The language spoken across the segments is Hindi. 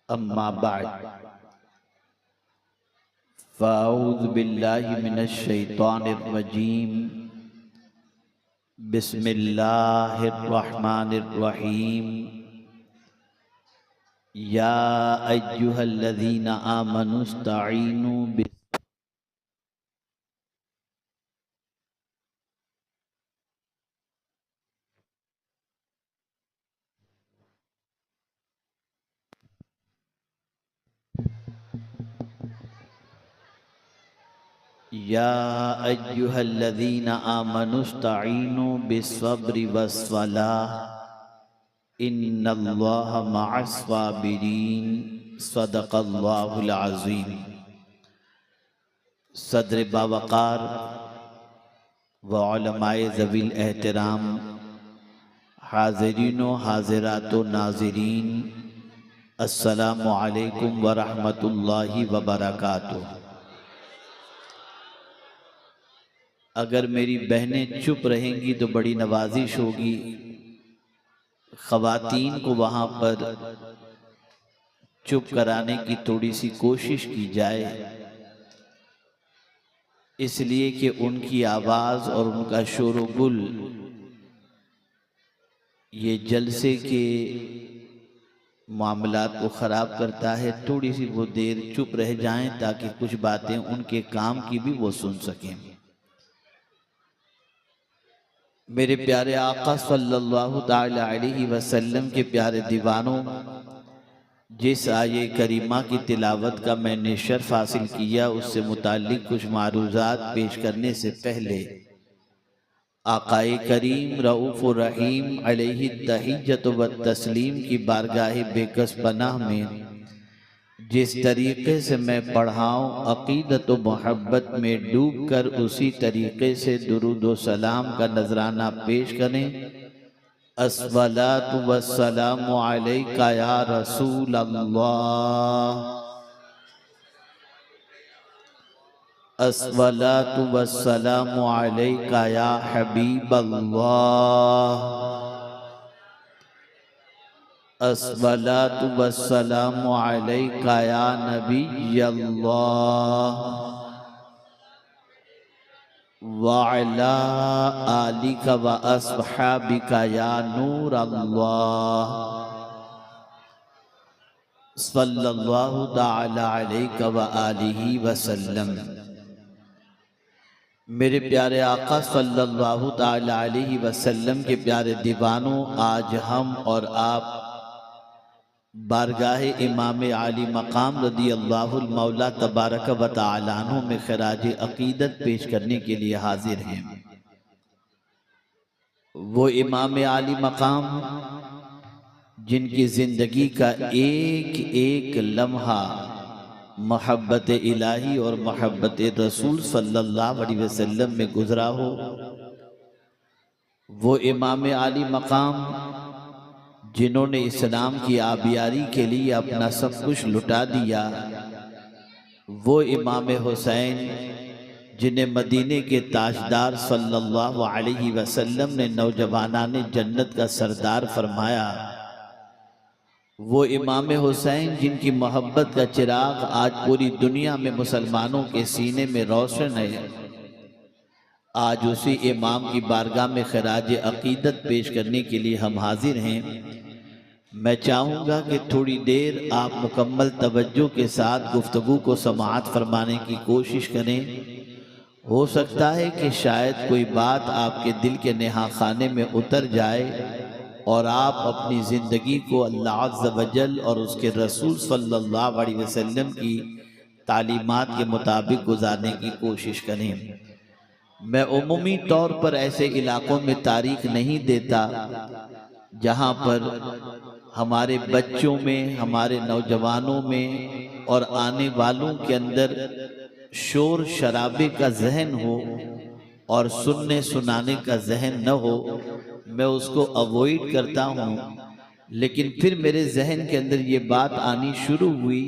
अम्मा बाद फ़अऊज़ु बिल्लाहि मिनश शैतानिर रजीम बिस्मिल्लाहिर रहमानिर रहीम या अय्युहल्लज़ीना आमनुस्तईनु या अय्युहल्लज़ीना आमनुस्तईनु बिस्सब्रि वस्सलाह इन्नल्लाहा मअस्साबिरीन सदक़ल्लाहुल अज़ीम। सदर बावक़ार व उलमाए ज़वील एहतराम, हाज़िरीन व हाज़िरात व नाज़रीन, अस्सलामु अलैकुम व रहमतुल्लाहि व बरकातुहू। अगर मेरी बहनें चुप रहेंगी तो बड़ी नवाजिश होगी। ख़वातीन को वहाँ पर चुप कराने की थोड़ी सी कोशिश की जाए, इसलिए कि उनकी आवाज़ और उनका शोरगुल ये जलसे के मामलात को ख़राब करता है। थोड़ी सी वो देर चुप रह जाएं ताकि कुछ बातें उनके काम की भी वो सुन सकें। मेरे प्यारे आका सल्लल्लाहु ताला अलैहि वसल्लम के प्यारे दीवानों, जिस आये करीमा की तिलावत का मैंने शर्फ हासिल किया, उससे मुताल्लिक कुछ मारूज़ात पेश करने से पहले आकाए करीम रऊफ़ रहीम अलैहि तहिय्यत व तस्लीम की बारगाह बेकस पनाह में जिस तरीक़े से मैं पढ़ाऊँ, अक़ीदत व मोहब्बत में डूब कर उसी तरीक़े से दुरूद व सलाम का नजराना पेश करें। अस्सलातु वस्सलामु अलैका या रसूल अल्लाह, अस्सलातु वस्सलामु अलैका या हबीब अल्लाह, अस्सलातु वस्सलामु अलैका या नबी अल्लाह व अला आलिका व अस्हाबिका या नूर अल्लाह सल्लल्लाहु ताला अलैका व आलिहि वसल्लम। मेरे प्यारे आका सल्लल्लाहु ताला अलैहि वसल्लम के प्यारे दीवानों, आज हम और आप बारगाह इमाम आली मकाम रदी अल्लाहुल मौला तबारक व तआला अन्हु में खराज अकीदत पेश करने के लिए हाजिर हैं। वो इमाम आली मकाम जिनकी ज़िंदगी का एक एक लम्हा मोहब्बत इलाही और मोहब्बत रसूल सल्लल्लाहु अलैहि वसल्लम में गुजरा हो, वो इमाम आली मकाम जिन्होंने इस्लाम की आबियारी के लिए अपना सब कुछ लुटा दिया, वो इमाम हुसैन जिन्हें मदीने के ताजदार सल्लल्लाहु अलैहि वसल्लम ने नौजवानाने जन्नत का सरदार फरमाया, वो इमाम हुसैन जिनकी मोहब्बत का चिराग आज पूरी दुनिया में मुसलमानों के सीने में रोशन है, आज उसी इमाम की बारगाह में खराज अकीदत पेश करने के लिए हम हाजिर हैं। मैं चाहूँगा कि थोड़ी देर आप मुकम्मल तवज्जो के साथ गुफ्तगू को समाअत फरमाने की कोशिश करें। हो सकता है कि शायद कोई बात आपके दिल के नेहा खाने में उतर जाए और आप अपनी ज़िंदगी को अल्लाह अज़्ज़ व जल और उसके रसूल सल्लल्लाहु अलैहि वसल्लम की तालीमात के मुताबिक गुजारने की कोशिश करें। मैं उमूमी तौर पर ऐसे इलाकों में तारीख नहीं देता जहाँ पर हमारे बच्चों में, हमारे नौजवानों में और आने वालों के अंदर शोर शराबे का जहन हो और सुनने सुनाने का जहन न हो, मैं उसको अवॉइड करता हूँ। लेकिन फिर मेरे जहन के अंदर ये बात आनी शुरू हुई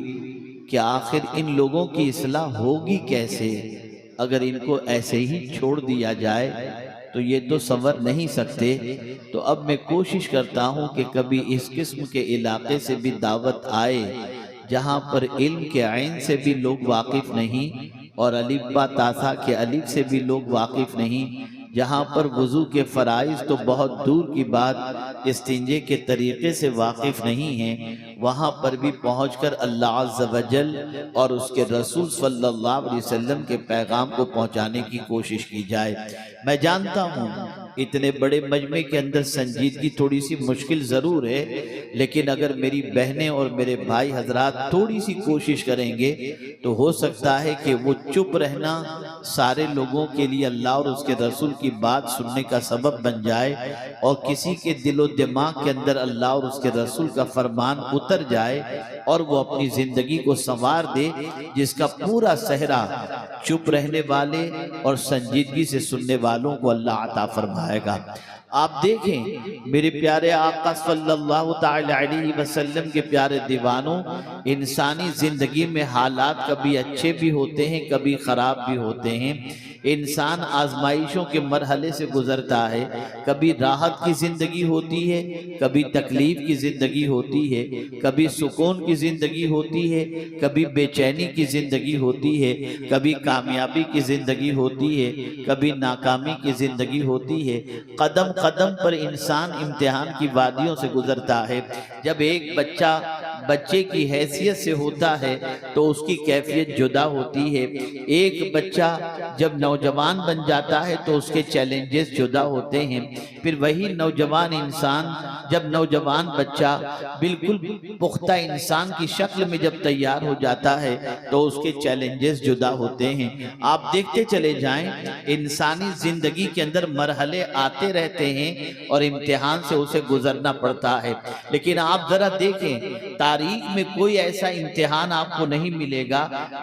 कि आखिर इन लोगों की इस्लाह होगी कैसे अगर इनको ऐसे ही छोड़ दिया जाए, तो ये तो संवर नहीं सकते। तो अब मैं कोशिश करता हूँ कि कभी इस किस्म के इलाके से भी दावत आए जहाँ पर इल्म के आइन से भी लोग वाकिफ नहीं और अलिफ बा तासा के अलिफ से भी लोग वाकिफ नहीं, जहाँ पर वज़ू के फ़राइज़ तो बहुत दूर की बात इस्तिंजे के तरीक़े से वाकिफ़ नहीं हैं, वहाँ पर भी पहुँचकर अल्लाह अज़्ज़ व जल और उसके रसूल सल्लल्लाहु अलैहि वसल्लम के पैगाम को पहुँचाने की कोशिश की जाए। मैं जानता हूँ इतने बड़े मजमे के अंदर संजीदगी थोड़ी सी मुश्किल ज़रूर है, लेकिन अगर मेरी बहनें और मेरे भाई हजरात थोड़ी सी कोशिश करेंगे तो हो सकता है कि वो चुप रहना सारे लोगों के लिए अल्लाह और उसके रसूल की बात सुनने का सबब बन जाए और किसी के दिलो दिमाग के अंदर अल्लाह और उसके रसूल का फरमान उतर जाए और वो अपनी ज़िंदगी को संवार दे, जिसका पूरा सहरा चुप रहने वाले और संजीदगी से सुनने वालों को अल्लाह अता फरमाएगा। आप देखें मेरे प्यारे आका सल्लल्लाहु तआला अलैहि वसल्लम के प्यारे दीवानों, इंसानी ज़िंदगी में हालात कभी अच्छे भी होते हैं, कभी ख़राब भी होते हैं। इंसान आजमाइशों के मरहले से गुजरता है, कभी राहत की ज़िंदगी होती है, कभी तकलीफ़ की ज़िंदगी होती है, कभी सुकून की ज़िंदगी होती है, कभी बेचैनी की ज़िंदगी होती है, कभी कामयाबी की ज़िंदगी होती है, कभी नाकामी की ज़िंदगी होती है। कदम कदम पर इंसान इम्तिहान की वादियों से गुजरता है। जब एक बच्चा बच्चे की हैसियत से होता है तो उसकी कैफियत जुदा होती है। एक बच्चा जब नौजवान बन जाता है तो उसके चैलेंजेस जुदा होते हैं। फिर वही नौजवान इंसान जब नौजवान बच्चा बिल्कुल पुख्ता इंसान की शक्ल में जब तैयार हो जाता है तो उसके चैलेंजेस जुदा होते हैं। आप देखते चले जाएं, इंसानी जिंदगी के अंदर मरहले आते रहते हैं और इम्तिहान से उसे गुजरना पड़ता है। लेकिन आप जरा देखें, तारीख में कोई ऐसा इम्तिहान आपको नहीं मिलेगा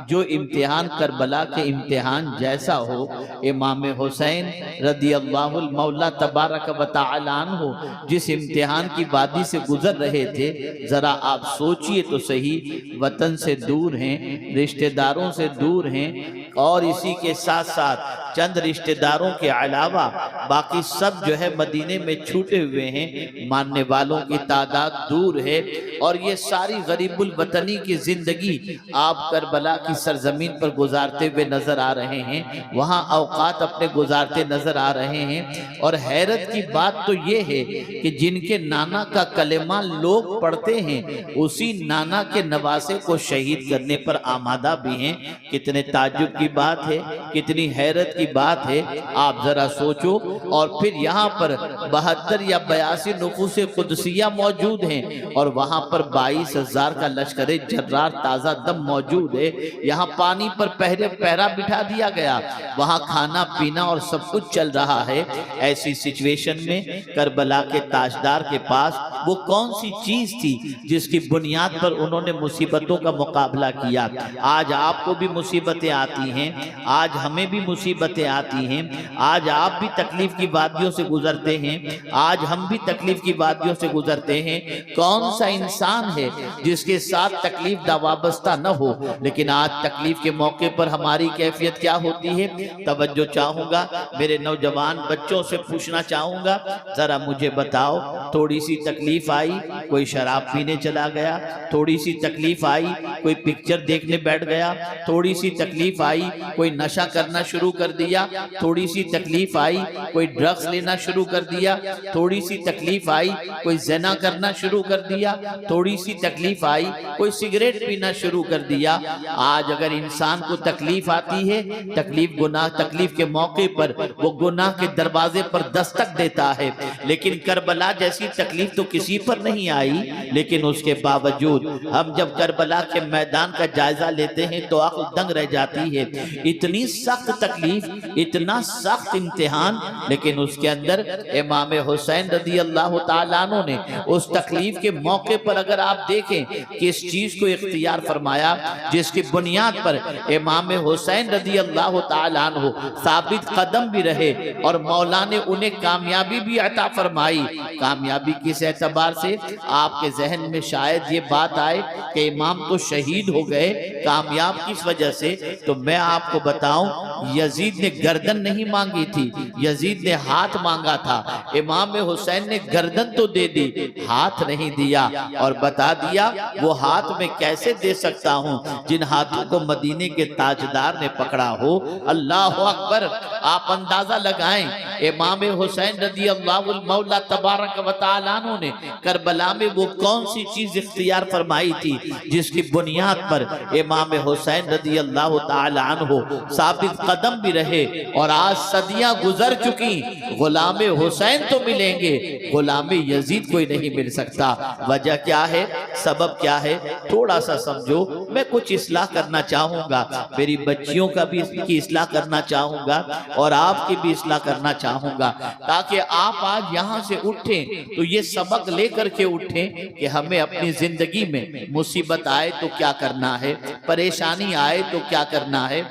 जो इम्तिहान करबला के इम्तिहान जैसा हो। इमाम हुसैन रदियल्लाहु मौला तबारक व तआला अन्हु जिस इम्तिहान की वादी से गुजर रहे थे, जरा आप सोचिए तो सही, वतन से दूर हैं, रिश्तेदारों से दूर हैं और इसी के साथ साथ चंद रिश्तेदारों के अलावा बाकी सब जो है मदीने में छूटे हुए हैं, मानने वालों की तादाद दूर है और ये सारी गरीबुल वतनी की जिंदगी आप करबला की सरजमीन पर गुजारते हुए नजर आ रहे हैं, वहाँ औकात अपने गुजारते नजर आ रहे हैं। और हैरत की बात तो ये है कि जिनके नाना का कलेमा लोग पढ़ते हैं, उसी नाना के नवासे को शहीद करने पर आमादा भी हैं। कितने ताज्जुब की बात है, कितनी हैरत की बात है, आप जरा सोचो। और फिर यहाँ पर 72 या 82 नुफूसे कुदसिया मौजूद हैं और वहाँ पर 22,000 का लश्करे जर्रार ताज़ा दम मौजूद है। यहाँ पानी पर पहरा बिठा दिया गया, वहाँ खाना पीना और सब कुछ चल रहा है। ऐसी सिचुएशन में करबला के ताजदार के पास वो कौन सी चीज थी जिसकी बुनियाद पर उन्होंने मुसीबतों का मुकाबला किया। आज आपको भी मुसीबतें आती हैं, आज हमें भी मुसीबतें आती हैं, आज आप भी तकलीफ की वादियों से गुजरते हैं, आज हम भी तकलीफ की वादियों से गुजरते हैं। कौन सा इंसान है जिसके साथ तकलीफ दा वाबस्ता न हो, लेकिन आज तकलीफ के मौके पर हमारी कैफियत क्या होती है। तवज्जो चाहूंगा, मेरे नौजवान बच्चों से पूछना चाहूंगा, जरा मुझे बताओ, थोड़ी सी तकलीफ आई कोई शराब पीने चला गया, थोड़ी सी तकलीफ आई कोई पिक्चर देखने बैठ गया, थोड़ी सी तकलीफ आई कोई नशा करना शुरू कर दिया, थोड़ी सी तकलीफ आई कोई ड्रग्स लेना शुरू कर दिया, थोड़ी सी तकलीफ आई कोई ज़िना करना शुरू कर दिया, थोड़ी सी तकलीफ आई कोई सिगरेट पीना शुरू कर दिया। आज अगर इंसान को तकलीफ आती है, तकलीफ गुनाह तकलीफ के मौके पर वो गुनाह के दरवाजे पर दस्तक देता है। लेकिन करबला जैसी तकलीफ तो किसी पर नहीं आई, लेकिन उसके बावजूद हम जब करबला के मैदान का जायजा लेते हैं तो अक्ल दंग रह जाती है। इतनी सख्त तकलीफ, इतना सख्त इम्तिहान, लेकिन उसके अंदर इमाम हुसैन रज़ियल्लाहु ताला अन्हु ने उस तकलीफ के मौके पर अगर आप देखें कि इस चीज को इख्तियार फरमाया जिसकी बुनियाद पर इमाम हुसैन रज़ियल्लाहु ताला अन्हु साबित कदम भी रहे और मौला ने उन्हें कामयाबी भी अता फरमाई। कामयाबी किस एतबार से, आपके जहन में शायद ये बात आए कि इमाम तो शहीद हो गए, कामयाब किस वजह से, तो मैं आपको बताऊं यजीद ने गर्दन नहीं मांगी थी, यजीद ने हाथ मांगा था। इमाम हुसैन ने गर्दन तो दे दी, हाथ नहीं दिया, और बता दिया वो हाथ में कैसे दे सकता हूं जिन हाथों को मदीने के ताजदार ने पकड़ा हो। अल्लाह अकबर। आप अंदाजा लगाएं, इमाम हुसैन रज़ी अल्लाहु मौला तबारक व तआला ने करबला में वो कौन सी चीज इख्तियार फरमाई थी जिसकी बुनियाद पर इमाम हुसैन रज़ी अल्लाहु तआला अन्हु साबित कदम भी रहे। और आज सदियां गुजर चुकी, गुलाम हुसैन तो मिलेंगे, गुलाम यजीद कोई नहीं मिल सकता। वजह क्या है, सबब क्या है, थोड़ा सा समझो। मैं कुछ इस्लाह करना चाहूंगा, मेरी बच्चियों का भी की इस्लाह करना चाहूंगा और आपकी भी इस्लाह करना चाहूंगा, ताकि आप आज यहाँ से उठें तो ये सबक लेकर के उठें कि हमें अपनी जिंदगी में मुसीबत आए तो क्या करना है, परेशानी आए तो क्या करना है,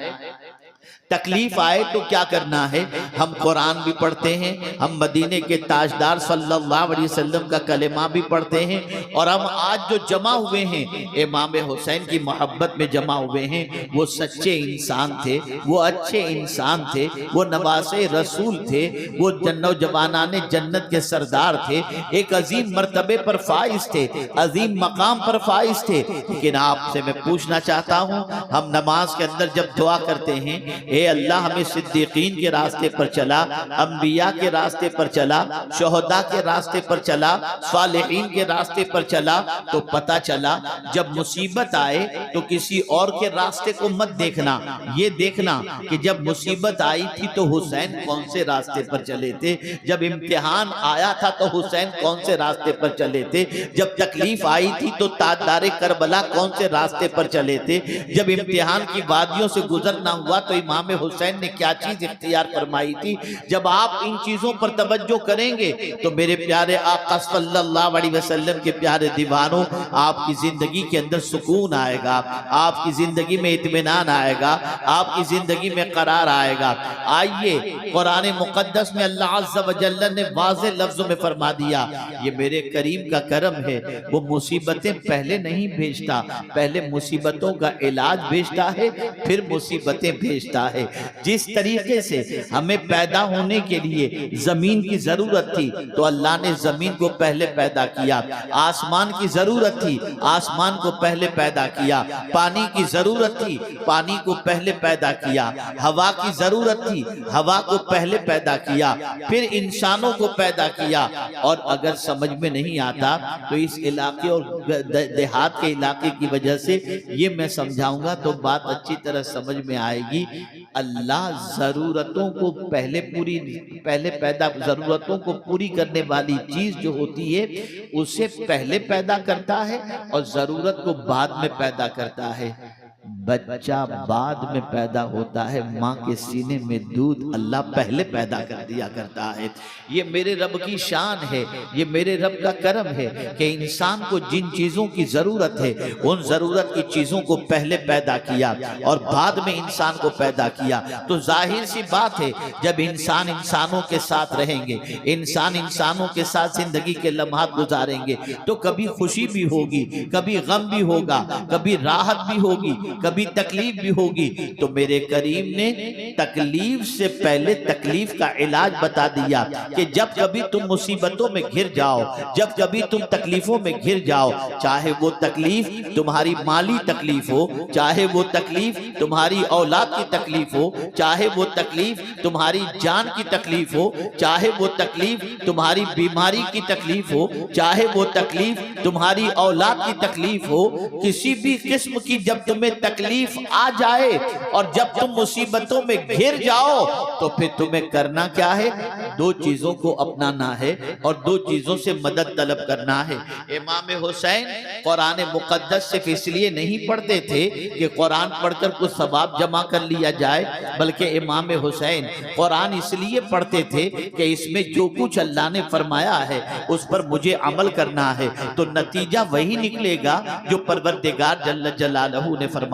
तकलीफ आए तो क्या करना है। हम कुरान भी पढ़ते हैं, हम मदीने के ताजदार सल्लल्लाहु अलैहि वसल्लम का कलेमा भी पढ़ते हैं, और हम आज जो जमा हुए हैं इमाम हुसैन की मोहब्बत में जमा हुए हैं। वो सच्चे इंसान थे, वो अच्छे इंसान थे, वो नवासे रसूल थे, वो नौजवानाने जन्नत के सरदार थे, एक अजीम मर्तबे पर फाइज थे, अजीम मकाम पर फाइज थे। लेकिन आपसे मैं पूछना चाहता हूँ, हम नमाज के अंदर जब दुआ करते हैं, ए अल्लाह हमें सिद्दीकीन के रास्ते पर चला, अंबिया के रास्ते पर चला, शोहदा के रास्ते पर चला, सालिहीन के रास्ते पर चला, तो पता चला जब मुसीबत आए तो किसी और के रास्ते को मत देखना, ये देखना कि जब मुसीबत आई थी तो हुसैन कौन से रास्ते पर चले थे, जब इम्तिहान आया था तो हुसैन कौन से रास्ते पर चले थे, जब तकलीफ आई थी तो ताजदारे करबला कौन से रास्ते पर चले थे, जब इम्तिहान की वादियों से गुजरना हुआ तो इमाम हुसैन ने क्या चीज इख्तियार फरमाई थी। जब आप इन चीजों पर तवज्जो करेंगे तो मेरे प्यारे आका सल्लल्लाहु अलैहि वसल्लम के प्यारे दीवानों, आपकी जिंदगी के अंदर सुकून आएगा, आपकी जिंदगी में इत्मीनान आएगा, आपकी जिंदगी में करार आएगा। आइए, कुरान मुकद्दस में अल्लाह अज़्ज़ा व जल्ल ने वाज़ेह लफ्जों में फरमा दिया, ये मेरे करीम का करम है, वो मुसीबतें पहले नहीं भेजता, पहले मुसीबतों का इलाज भेजता है, फिर मुसीबतें भेजता है। जिस तरीके से हमें पैदा होने के लिए जमीन की जरूरत थी तो अल्लाह ने जमीन को पहले पैदा किया, आसमान की जरूरत थी, आसमान को पहले पैदा किया, पानी की जरूरत थी, पानी को पहले पैदा किया, हवा की जरूरत थी, हवा को पहले पैदा किया, फिर इंसानों को पैदा किया। और अगर समझ में नहीं आता तो इस इलाके और देहात के इलाके की वजह से ये मैं समझाऊंगा तो बात अच्छी तरह समझ में आएगी। अल्लाह जरूरतों को पहले पैदा जरूरतों को पूरी करने वाली चीज जो होती है उसे पहले पैदा करता है और जरूरत को बाद में पैदा करता है। बच्चा बाद में पैदा होता है, माँ के सीने में दूध अल्लाह पहले पैदा कर दिया करता है। ये मेरे रब की शान है, ये मेरे रब का करम है कि इंसान को जिन चीजों की जरूरत है उन जरूरत की चीजों को पहले पैदा किया और बाद में इंसान को पैदा किया। तो जाहिर सी बात है, जब इंसान इंसानों के साथ रहेंगे, इंसान इंसानों के साथ जिंदगी के लम्हात गुजारेंगे तो कभी खुशी भी होगी, कभी गम भी होगा, कभी राहत भी होगी, कभी तकलीफ भी होगी। तो मेरे करीम ने तकलीफ से पहले तकलीफ का इलाज बता दिया कि जब कभी तुम मुसीबतों में घिर जाओ, जब कभी तुम तकलीफों में घिर जाओ, चाहे वो तकलीफ तुम्हारी माली तकलीफ हो, चाहे वो तकलीफ तुम्हारी औलाद की तकलीफ हो, चाहे वो तकलीफ तुम्हारी जान की तकलीफ हो, चाहे वो तकलीफ तुम्हारी बीमारी की तकलीफ हो, चाहे वो तकलीफ तुम्हारी औलाद की तकलीफ हो, किसी भी किस्म की जब तुम्हें तकलीफ आ जाए और जब तुम मुसीबतों में घिर जाओ तो फिर तुम्हें करना क्या है? दो चीजों को अपनाना है और दो चीजों से मदद तलब करना है। इमाम हुसैन कुरान मुकद्दस सिर्फ इसलिए नहीं पढ़ते थे कि कुरान पढ़कर कुछ सवाब जमा कर लिया जाए, बल्कि इमाम हुसैन कुरान इसलिए पढ़ते थे कि इसमें जो कुछ अल्लाह ने फरमाया है उस पर मुझे अमल करना है, तो नतीजा वही निकलेगा जो परवरदिगार जल्ल जलालहू ने फरमाया।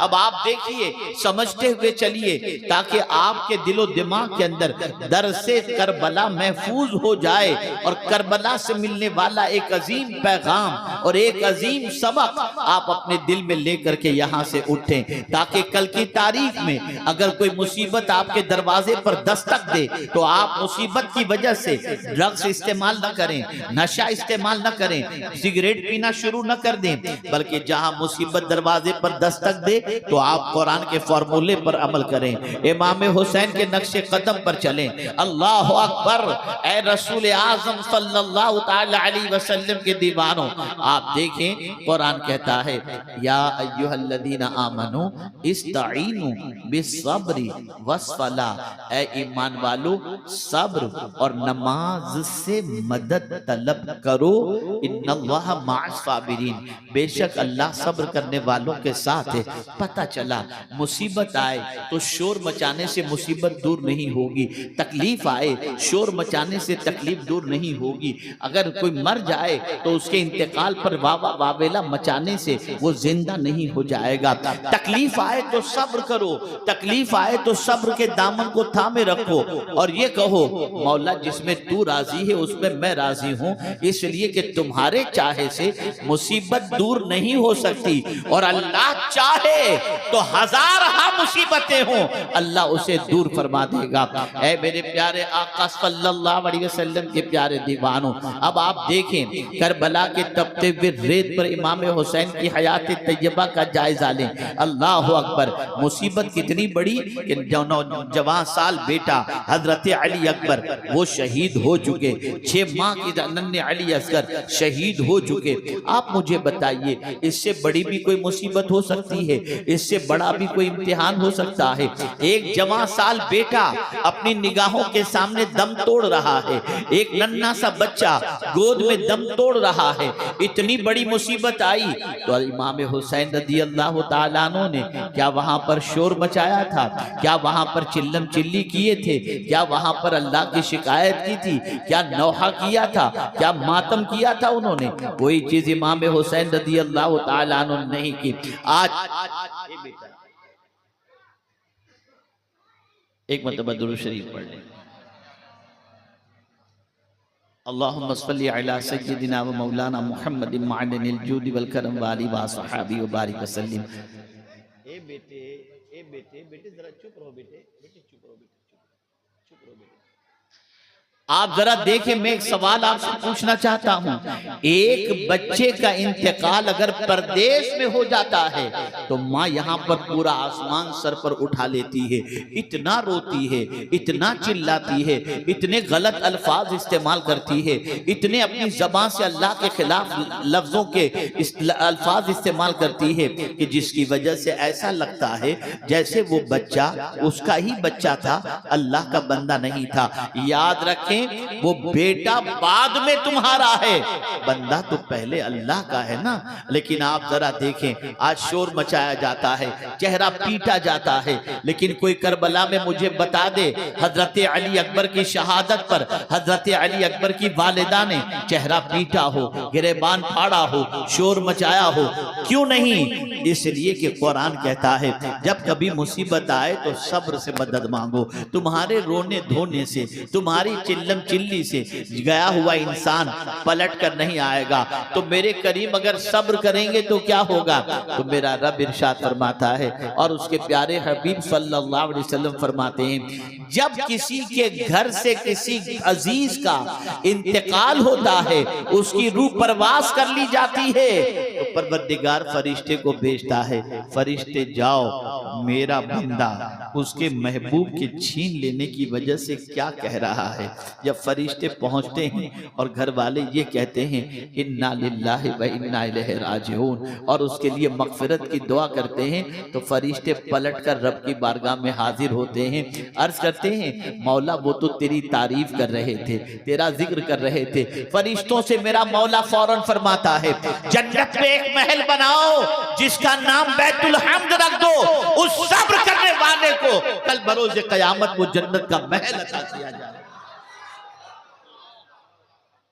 अब आप देखिए, समझते हुए चलिए ताकि आपके दिलो दिमाग के अंदर दरसे करबला महफूज हो जाए और करबला से मिलने वाला एक अजीम पैगाम और एक अजीम सबक आप अपने दिल में लेकर के यहाँ से उठें, ताकि कल की तारीख में अगर कोई मुसीबत आपके दरवाजे पर दस्तक दे तो आप मुसीबत की वजह से ड्रग्स इस्तेमाल न करें, नशा इस्तेमाल न करें, सिगरेट पीना शुरू न कर दें, बल्कि जहां मुसीबत दरवाजे पर दस्तक दे तो आप कुरान के फॉर्मूले पर अमल करें, इमाम हुसैन के नक्शे कदम पर चलें। अल्लाह अकबर। ए रसूल आज़म सल्लल्लाहु तआला अलैहि वसल्लम के दीवानों, आप देखें कुरान कहता है या अय्युहल्लज़ीना आमनू इस्तईनु बिस्सब्रि वस्सला, ए ईमान वालों सब्र और नमाज से मदद तलब करो, इन्नल्लाह मअस साबिरीन, बेशक अल्लाह सब्र करने वालों के साथ है। पता चला मुसीबत आए तो शोर मचाने से मुसीबत दूर नहीं होगी, तकलीफ आए शोर मचाने से तकलीफ दूर नहीं होगी, अगर कोई मर जाए तो उसके इंतकाल पर वावा वावेला मचाने से वो जिंदा नहीं हो जाएगा। तकलीफ आए तो सब्र करो, तकलीफ आए तो सब्र के दामन को थामे रखो और ये कहो मौला जिसमें तू राजी है उसमें मैं राजी हूँ, इसलिए कि तुम्हारे चाहे से मुसीबत दूर नहीं हो सकती और अल्लाह चाहे तो हजार मुसीबतें हों अल्लाह उसे दूर फरमा देगा। ऐ मेरे प्यारे आका सल्लल्लाहु अलैहि वसल्लम के प्यारे दीवानों, अब आप देखें करबला के तपते हुए रेत पर इमाम हुसैन की हयात तैयबा का जायजा लें। अल्लाह अकबर। मुसीबत कितनी बड़ी कि जवान साल बेटा हजरत अली अकबर वो शहीद हो चुके, 6 माह की नन्हे अली असगर शहीद हो चुके। आप मुझे बताइए इससे बड़ी भी कोई मुसीबत हो सकती है, इससे बड़ा भी कोई इम्तिहान हो सकता है? एक जवान साल बेटा अपनी निगाहों के सामने दम तोड़ रहा है, एक नन्हा सा बच्चा गोद में दम तोड़ रहा है, इतनी बड़ी मुसीबत आई तो इमाम हुसैन रज़ियल्लाहु ताला अन्हु ने क्या वहां पर शोर मचाया था? क्या वहां पर चिल्लम चिल्ली किए थे? क्या वहां पर अल्लाह की शिकायत की थी? क्या नौहा किया था? क्या मातम किया था उन्होंने? कोई चीज इमाम हुसैन रज़ियल्लाहु ताला अन्हु नहीं की। आज एक मरतबा दुरूद शरीफ पढ़ लें। अल्लाहुम्मा सल्लि अला सय्यिदिना व मौलाना मुहम्मदिन मअदनिल जूदि वल करम व आलिहि व सहाबी व बारिक वसल्लम। ए बेटे जरा चुप रहो, बेटे चुप रहो, चुप रहो बेटे। आप जरा देखें, मैं एक सवाल आपसे पूछना चाहता हूं, एक बच्चे का इंतकाल अगर परदेश में हो जाता है तो माँ यहाँ पर पूरा आसमान सर पर उठा लेती है, इतना रोती है, इतना चिल्लाती है, इतने गलत अल्फाज इस्तेमाल करती है, इतने अपनी जबान से अल्लाह के खिलाफ लफ्जों के अल्फाज इस्तेमाल करती है कि जिसकी वजह से ऐसा लगता है जैसे वो बच्चा उसका ही बच्चा था, अल्लाह का बंदा नहीं था। याद रखें वो बेटा बाद में तुम्हारा है, बंदा तो पहले अल्लाह का है ना। लेकिन आप जरा देखें आज शोर मचाया जाता है, चेहरा पीटा जाता है, लेकिन कोई करबला में मुझे बता दे हजरत अली अकबर की शहादत पर हजरत अली अकबर की वालिदा ने चेहरा पीटा हो, गिरेबान फाड़ा हो, शोर मचाया हो? क्यों नहीं? इसलिए कि कुरान कहता है जब कभी मुसीबत आए तो सब्र से मदद मांगो। तुम्हारे रोने धोने से, तुम्हारी चिल्लम चिल्ली से गया हुआ इंसान पलट कर नहीं आएगा। तो मेरे करीम अगर सब्र करेंगे तो क्या होगा? तो मेरा रब इरशाद फरमाता है और उसके प्यारे हबीब सल्लल्लाहु अलैहि वसल्लम फरमाते हैं जब किसी के घर से किसी अजीज का इंतकाल होता है, उसकी रूह परवास कर ली जाती है, तो परवरदिगार फरिश्ते को भेजता है, फरिश्ते जाओ मेरा बंदा उसके महबूब के छीन लेने की वजह से क्या कह रहा है। जब फरिश्ते पहुंचते हैं और घर वाले ये कहते हैं इन्ना लिल्लाहि व इन्ना इलैहि राजिऊन और उसके लिए मगफिरत की दुआ करते हैं, तो फरिश्ते पलट कर रब की बारगाह में हाजिर होते हैं, अर्ज करते हैं मौला वो तो तेरी तारीफ कर रहे थे, तेरा जिक्र कर रहे थे। फरिश्तों से मेरा मौला फौरन फरमाता है जन्नत में एक महल बनाओ जिसका नाम बैतुल हम्द रख दो, उस सब्र करने वाले को कल बरोज़े क़यामत वो जन्नत का महल अता किया जाए।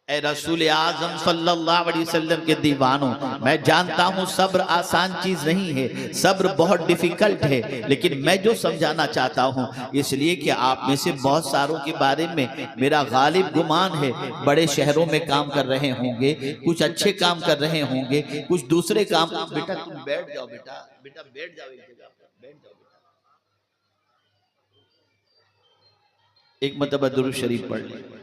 ए रसूल आजम सल्लल्लाहु अलैहि वसल्लम के दीवानों, मैं जानता हूँ सब्र आसान चीज नहीं है, सब्र बहुत डिफिकल्ट है, लेकिन मैं जो समझाना चाहता हूँ, इसलिए कि आप में से बहुत सारों के बारे में मेरा गालिब गुमान है, बड़े शहरों में काम कर रहे होंगे, कुछ अच्छे काम कर रहे होंगे, कुछ दूसरे काम। बेटा तुम बैठ जाओ, बेटा बेटा बैठ जाओ, एक जगह पर बैठ जाओ बेटा। एक मरतबा दुरूद शरीफ पढ़ ले।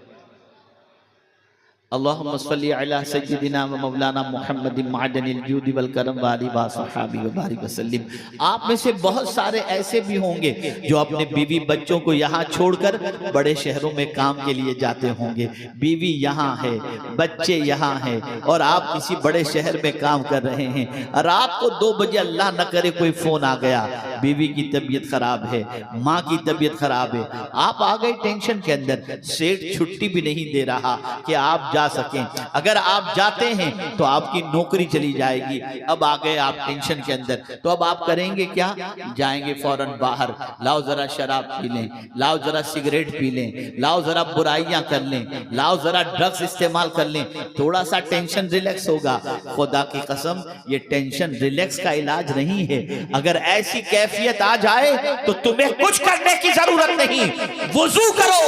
अल्लाहुम्मा सल्ली अला सय्यिदिना व मौलाना मुहम्मदिन मादनिल जूद वल करम व आलि व सहाबी व बारिक वसल्लम। आप में से बहुत सारे ऐसे भी होंगे जो अपने बीवी बच्चों को यहाँ छोड़कर बड़े शहरों में काम के लिए जाते होंगे। बीवी यहाँ है, बच्चे यहाँ हैं, और आप किसी बड़े शहर में काम कर रहे हैं। रात को 2 बजे अल्लाह न करे कोई फोन आ गया, बीवी की तबीयत खराब है, माँ की तबीयत खराब है, आप आ गए टेंशन के अंदर। सेठ छुट्टी भी नहीं दे रहा कि आप जा सकें। अगर आप जाते हैं तो आपकी नौकरी चली जाएगी। अब आ गए आप टेंशन के अंदर, तो अब आप करेंगे क्या? जाएंगे फौरन बाहर, लाओ जरा शराब पी लें, लाओ जरा सिगरेट पी लें, लाओ जरा बुराइयां कर लें, लाओ जरा ड्रग्स इस्तेमाल कर लें, थोड़ा सा टेंशन रिलैक्स होगा। खुदा की कसम, ये टेंशन रिलैक्स का इलाज नहीं है। अगर ऐसी कैफियत आ जाए तो तुम्हें कुछ करने की जरूरत नहीं, वुजू करो,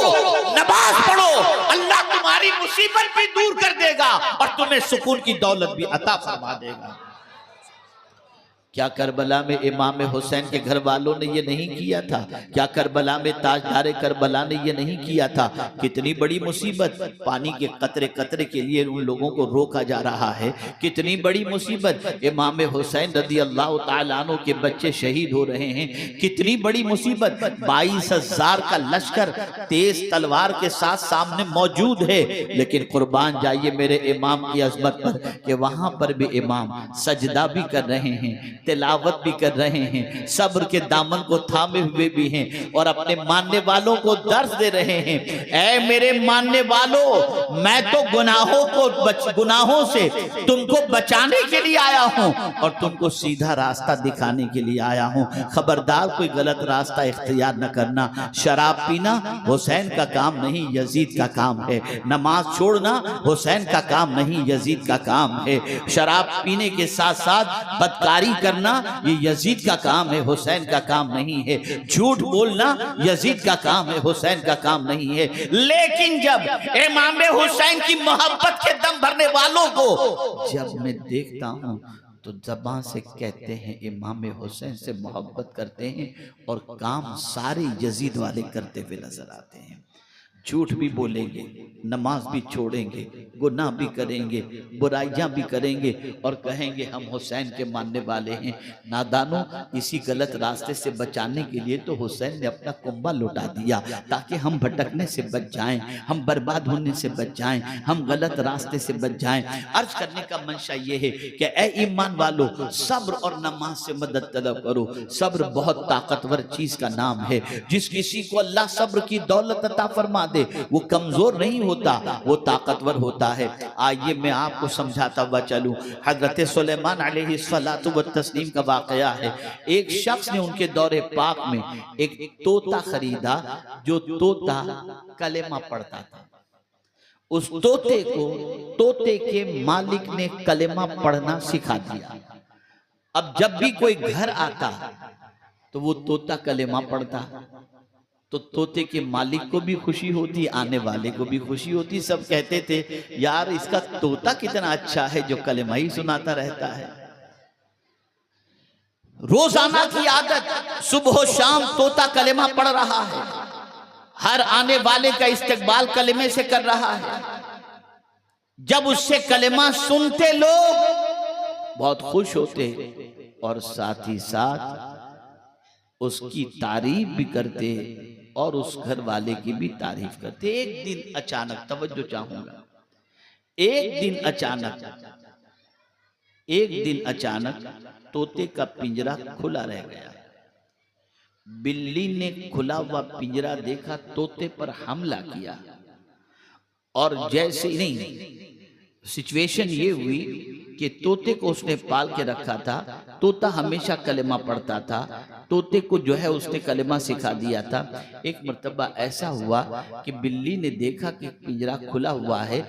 नमाज पढ़ो, अल्लाह तुम्हारी मुसीबत भी दूर कर देगा और तुम्हें सुकून की दौलत भी अता फरमा देगा। क्या करबला में इमाम हुसैन के घर वालों ने ये नहीं किया था? क्या करबला में ताजदार करबला ने ये नहीं किया था? कितनी बड़ी मुसीबत, पानी के कतरे कतरे के लिए उन लोगों को रोका जा रहा है। कितनी बड़ी मुसीबत, इमाम हुसैन रदी अल्लाह तआला अन्हु के बच्चे शहीद हो रहे हैं। कितनी बड़ी मुसीबत, 22,000 का लश्कर तेज तलवार के साथ सामने मौजूद है, लेकिन कुर्बान जाइए मेरे इमाम की अजमत पर कि वहां पर भी इमाम सजदा भी कर रहे हैं, तिलावत भी कर रहे हैं, सब्र के दामन को थामे हुए भी हैं और अपने मानने वालों को दर्द दे रहे हैं। ऐ मेरे मानने वालों, मैं तो गुनाहों से तुमको बचाने के लिए आया हूं और तुमको सीधा रास्ता दिखाने के लिए आया हूं। खबरदार कोई गलत रास्ता इख्तियार न करना। शराब पीना हुसैन का काम नहीं, यजीद का काम है। नमाज छोड़ना हुसैन का काम नहीं, यजीद का काम है। शराब पीने के साथ साथ बदकारी करना ये यजीद का काम है, हुसैन का काम नहीं है। झूठ बोलना यजीद का काम है, हुसैन का काम नहीं है। लेकिन जब इमाम हुसैन की मोहब्बत के दम भरने वालों को जब मैं देखता हूं तो ज़बान से कहते हैं इमाम हुसैन से मोहब्बत करते हैं और काम सारे यजीद वाले करते हुए नजर आते हैं। झूठ भी बोलेंगे, नमाज भी छोड़ेंगे, गुनाह भी करेंगे, बुराइयां भी करेंगे और कहेंगे हम हुसैन के मानने वाले हैं। नादानों, इसी गलत रास्ते से बचाने के लिए तो हुसैन ने अपना कुंबा लुटा दिया ताकि हम भटकने से बच जाएं, हम बर्बाद होने से बच जाएं, हम गलत रास्ते से बच जाएं। अर्ज करने का मंशा ये है कि ए ईमान वालों, सब्र और नमाज से मदद तलब करो। सब्र बहुत ताकतवर चीज का नाम है। जिस किसी को अल्लाह सब्र की दौलत अता फरमा दे, वो कमजोर नहीं होता, वो ताकतवर होता है। आइए मैं आपको समझाता हुआ चलूं। हजरत सुलेमान अलैहिस्सलातु व तस्लीम का वाकया है। एक शख्स ने उनके दौरे पाक में एक तोता खरीदा, जो तोता कलेमा पढ़ता था। उस तोते को तोते के मालिक ने कलेमा पढ़ना सिखा दिया। अब जब भी कोई घर आता तो वो तोता कलेमा पढ़ता, तो तोते के मालिक को भी खुशी होती, आने वाले को भी खुशी होती। सब कहते थे यार इसका तोता कितना अच्छा है जो कलेमा ही सुनाता रहता है। रोजाना की आदत, सुबह शाम तोता कलेमा पढ़ रहा है, हर आने वाले का इस्तकबाल कलेमे से कर रहा है। जब उससे कलेमा सुनते लोग बहुत खुश होते और साथ ही साथ उसकी तारीफ भी करते और उस घर वाले की भी तारीफ करते। एक दिन अचानक, तवज्जो चाहूंगा, एक दिन अचानक तोते का पिंजरा खुला रह गया। बिल्ली ने खुला हुआ पिंजरा देखा, तोते पर हमला किया और जैसे नहीं, सिचुएशन ये हुई कि तोते को उसने पाल के रखा था, तोता हमेशा कलेमा पढ़ता था, तोते को जो है उसने कलेमा सिखा दिया था। एक मर्तबा ऐसा हुआ कि बिल्ली ने देखा कि पिंजरा खुला हुआ है,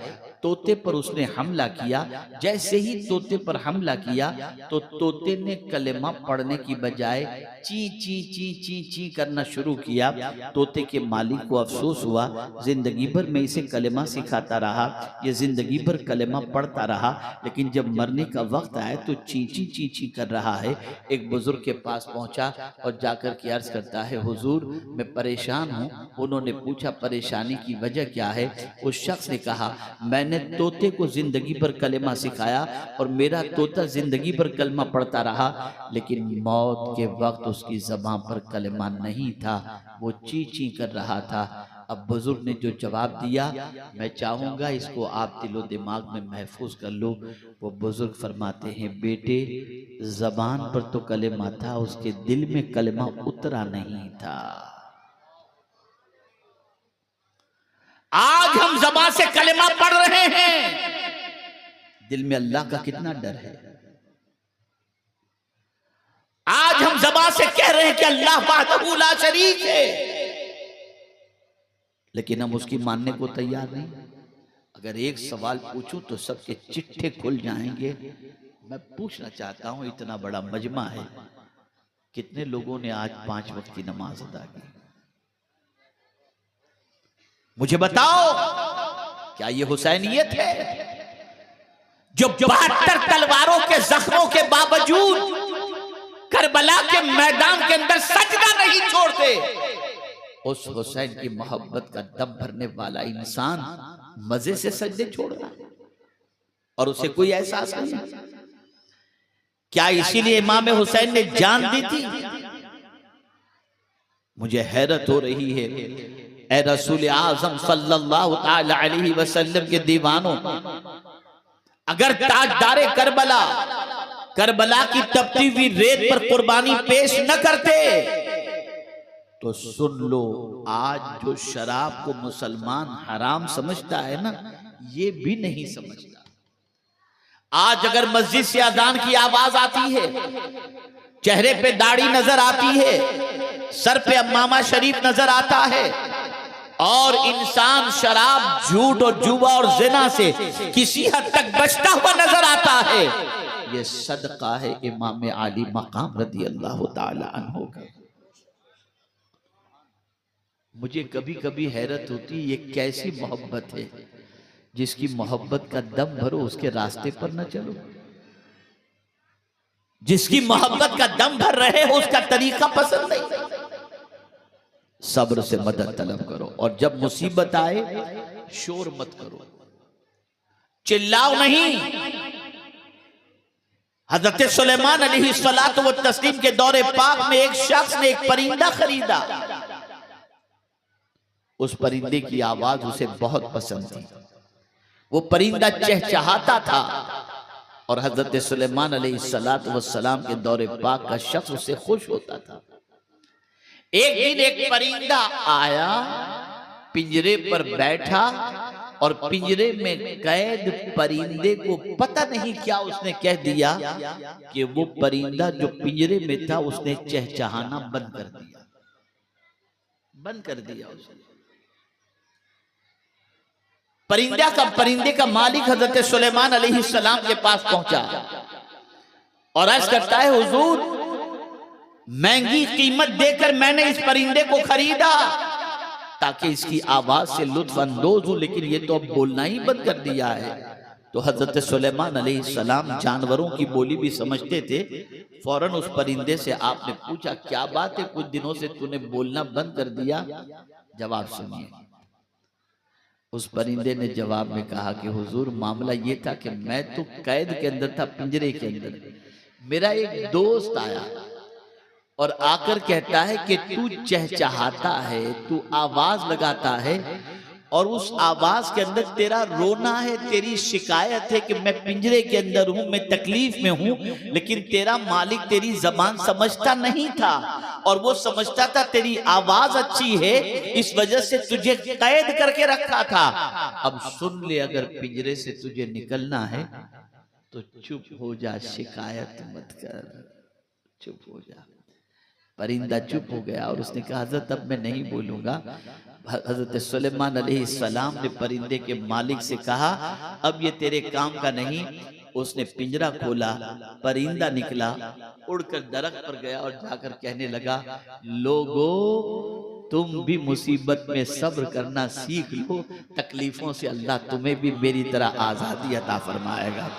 तोते पर उसने हमला किया। जैसे ही तोते पर हमला किया तो तोते ने कलेमा पढ़ने की बजाय ची ची ची ची ची करना शुरू किया। तोते के मालिक को अफसोस हुआ, जिंदगी भर मैं इसे कलेमा सिखाता रहा, ये जिंदगी भर कलेमा पढ़ता रहा, लेकिन जब मरने का वक्त आया तो ची ची ची ची कर रहा है। एक बुजुर्ग के पास पहुंचा और जाकर के अर्ज करता है, हुजूर मैं परेशान हूँ। उन्होंने पूछा परेशानी की वजह क्या है? उस शख्स ने कहा, मैंने तोते को जिंदगी भर कलेमा सिखाया और मेरा तोता जिंदगी भर कलमा पढ़ता रहा, लेकिन मौत के वक्त उसकी ज़बान पर कलेमा नहीं था, वो ची ची कर रहा था। अब बुजुर्ग ने जो जवाब दिया, मैं चाहूंगा इसको आप दिलो दिमाग में महफूज कर लो। वो बुजुर्ग फरमाते हैं, बेटे जबान पर तो कलेमा था, उसके दिल में कलेमा उतरा नहीं था। आज हम ज़बान से कलेमा पढ़ रहे हैं, दिल में अल्लाह का कितना डर है। आज हम ज़बान से कह रहे हैं कि अल्लाह वहदहू ला शरीक है, लेकिन हम उसकी मानने को तैयार नहीं। अगर एक सवाल पूछूं तो सबके चिट्ठे खुल जाएंगे। मैं पूछना चाहता हूं, इतना बड़ा मजमा है, कितने लोगों ने आज 5 वक्त की नमाज अदा की? मुझे बताओ, क्या ये हुसैनियत है जो 72 तलवारों के जख्मों के बावजूद करबला के मैदान के अंदर सजदा नहीं छोड़ते? उस हुसैन की मोहब्बत का दम भरने वाला इंसान मजे से सजदे छोड़ रहा है और उसे कोई एहसास नहीं। क्या इसीलिए इमाम हुसैन ने जान दी थी? मुझे हैरत हो रही है, ए रसूल आज़म सल्लल्लाहु ताला अलैहि वसल्लम के दीवानों, अगर ताजदारे करबला की तपती हुई रेत पर कुर्बानी पेश न करते तो सुन लो, आज जो शराब को मुसलमान हराम समझता है ना, ये भी नहीं समझता। आज अगर मस्जिद से अजान की आवाज आती है, चेहरे पे दाढ़ी नजर आती है, सर पे अम्मामा शरीफ नजर आता है और इंसान शराब, झूठ और जुआ और जिना से किसी हद तक बचता हुआ नजर आता है, ये सदका है इमाम आली मकाम रदी अल्लाह ताला अन्हु का। मुझे कभी कभी हैरत होती, ये कैसी मोहब्बत है, जिसकी मोहब्बत का दम भरो उसके रास्ते पर न चलो, जिसकी मोहब्बत का दम भर रहे हो उसका तरीका पसंद नहीं। सब्र से मदद तलब करो और जब मुसीबत आए शोर मत करो, चिल्लाओ नहीं। हजरत सुलेमान अलैहिस्सलातु व तस्लीम के दौरे पाक में एक शख्स ने एक परिंदा खरीदा। उस परिंदे की आवाज उसे बहुत पसंद थी, वो परिंदा चहचहाता था और हजरत सुलेमान अलैहिस्सलातु वस्सलाम के दौरे पाक का शख्स उससे खुश होता था। एक दिन एक परिंदा आया, पिंजरे पर बैठा और पिंजरे में कैद परिंदे को पता नहीं क्या उसने कह दिया कि वो परिंदा जो पिंजरे में था उसने चहचहाना बंद कर दिया उसने। परिंदे का मालिक हजरत सुलेमान अलैहिस्सलाम के पास पहुंचा और अर्ज करता है, हुजूर महंगी कीमत देकर मैंने इस परिंदे को खरीदा ताकि इसकी आवाज से लुत्फ अंदोज हूं, लेकिन ये तो अब बोलना ही बंद कर दिया है। तो हजरत सुलेमान अलैहिस्सलाम जानवरों की बोली भी समझते थे। फौरन उस परिंदे से आपने पूछा, क्या बात है, कुछ दिनों से तूने बोलना बंद कर दिया? जवाब सुनिए। उस परिंदे ने जवाब में कहा कि हुजूर मामला ये था कि मैं तो कैद के अंदर था, पिंजरे के अंदर। मेरा एक दोस्त आया और आकर कहता है कि तू चहचहाता है, तू आवाज लगाता है और उस आवाज के अंदर तेरा रोना है, तेरी शिकायत है कि मैं पिंजरे के अंदर हूं, मैं तकलीफ में हूं, लेकिन तेरा मालिक तेरी जबान समझता नहीं था और वो समझता था तेरी आवाज अच्छी है, इस वजह से तुझे कैद करके रखा था। अब सुन ले, अगर पिंजरे से तुझे निकलना है तो चुप हो जा, शिकायत मत कर, चुप हो जा। परिंदा चुप हो गया और उसने कहा हजरत अब मैं नहीं बोलूंगा। हजरत सुलेमान अलैहिस्सलाम ने परिंदे के मालिक से कहा अब ये तेरे काम का नहीं। उसने पिंजरा खोला, परिंदा निकला, उड़कर दरख्त पर गया और जाकर कहने लगा लोगो तुम भी मुसीबत में सब्र करना सीख लो, तकलीफों से अल्लाह तुम्हें भी मेरी तरह आजादी अता फरमाएगा।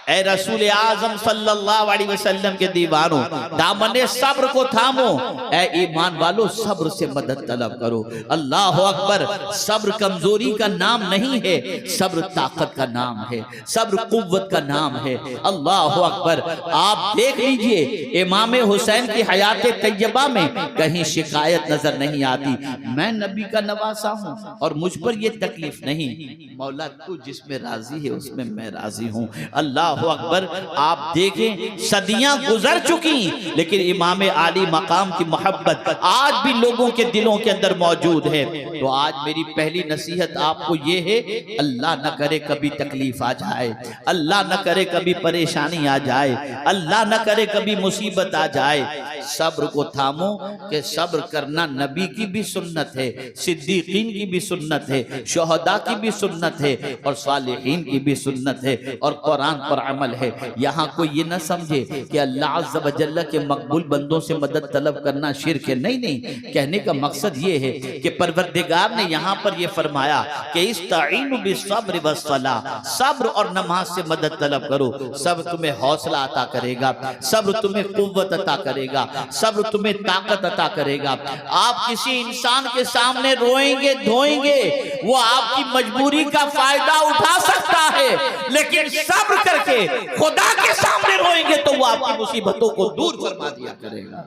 ऐ रसूल आजम सल्लल्लाहु अलैहि वसल्लम के दीवानों, दामने सब्र को थामो। ऐ ईमान वालों, सब्र से मदद तलब करो। अल्लाह अकबर। सब्र कमजोरी का नाम नहीं है, सब्र ताकत का नाम है, सब्र कुव्वत का नाम है। अल्लाह अकबर। आप देख लीजिए इमाम हुसैन की हयात तैयबा में कहीं शिकायत नजर नहीं आती। मैं नबी का नवासा हूँ और मुझ पर यह तकलीफ नहीं। मौला तू जिसमें राजी है उसमें मैं राजी हूँ। अल्लाह अकबर। आप देखें सदियां गुजर चुकी लेकिन इमाम आली मकाम की मोहब्बत आज भी लोगों के दिलों के अंदर मौजूद है। तो आज मेरी पहली नसीहत आपको ये है, अल्लाह न करे कभी तकलीफ आ जाए, अल्लाह न करे कभी परेशानी आ जाए, अल्लाह न करे कभी मुसीबत आ जाए। सब्र को थामो कि सब्र करना नबी की भी सुन्नत है, सिद्दीकीन की भी सुन्नत है, शुहदा की भी सुन्नत है और सालिहीन की भी सुन्नत है और कुरान पर अमल है। यहाँ कोई ये न समझे कि अल्लाह अज़्ज़ व जल्ल के मकबूल बंदों से मदद तलब करना शिर्क है। नहीं नहीं, कहने का मकसद ये है कि परवरदिगार ने यहाँ पर यह फरमाया कि इस्ताईनु बिस्सब्र वस्सलाह, सब्र और नमाज से मदद तलब करो। सब्र तुम्हें हौसला अता करेगा, सब्र तुम्हें कुव्वत अता करेगा, सब्र तुम्हें ताकत अता करेगा। आप किसी इंसान के सामने रोएंगे धोएंगे, वो आपकी मजबूरी का फायदा उठा सकता है, लेकिन सब्र करके खुदा के सामने रोएंगे तो वो आपकी मुसीबतों को दूर फरमा दिया करेगा।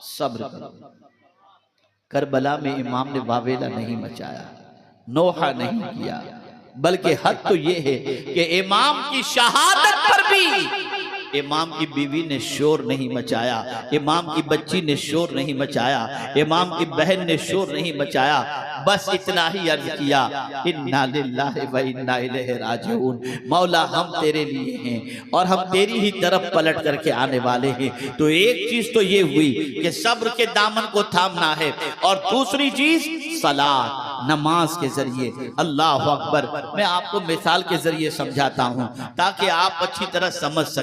सब्र करो। करबला में इमाम ने वावेला नहीं मचाया, नोहा नहीं किया, बल्कि हद तो ये है कि इमाम की शहादत पर भी इमाम की बीवी ने शोर नहीं मचाया, इमाम की बच्ची ने शोर नहीं मचाया, इमाम की बहन ने शोर नहीं मचाया। बस इतना ही अर्ज किया इन्ना लिल्लाहि व इन्ना इलैहि राजिऊन। मौला हम तेरे लिए हैं और हम तेरी ही तरफ पलट करके आने वाले हैं। तो एक चीज तो ये हुई कि सब्र के दामन को थामना है और दूसरी चीज सलात, नमाज के जरिए। अल्लाह अकबर। मैं आपको मिसाल के जरिए समझाता हूँ ताकि आप अच्छी तरह समझ सकें।